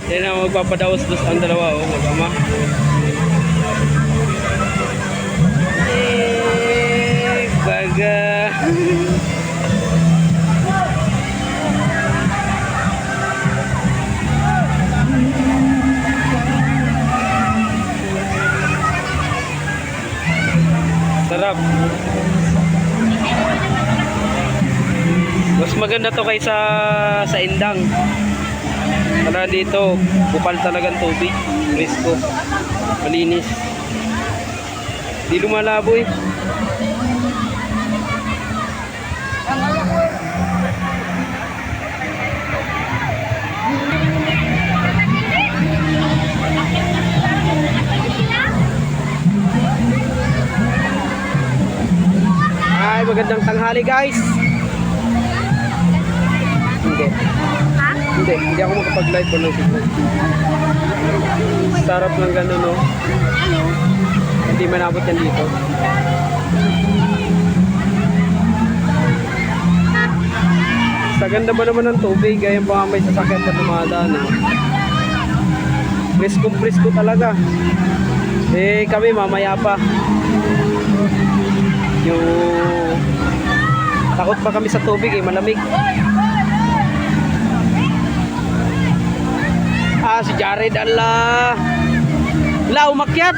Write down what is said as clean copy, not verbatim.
Yan ang magpapadaos-dos ang dalawa, oh, mag-ama. Baga. Sarap. Mas maganda to kaysa sa Indang. Para dito, bukal talagang tubig. Fresco. Malinis. Di lumalabo eh. Ay, magandang tanghali guys. Hindi ako makapag-live po ng signal. Sarap ng gano'n, no? Hindi manabot yan dito. Sa ganda ba naman ng tubig, gaya pa may sasakyan pa dumadaan, no? Presko talaga. Eh, kami mamaya pa. Yung takot pa kami sa tubig eh, malamig. Ah, si Jared, ala. La, umakyat.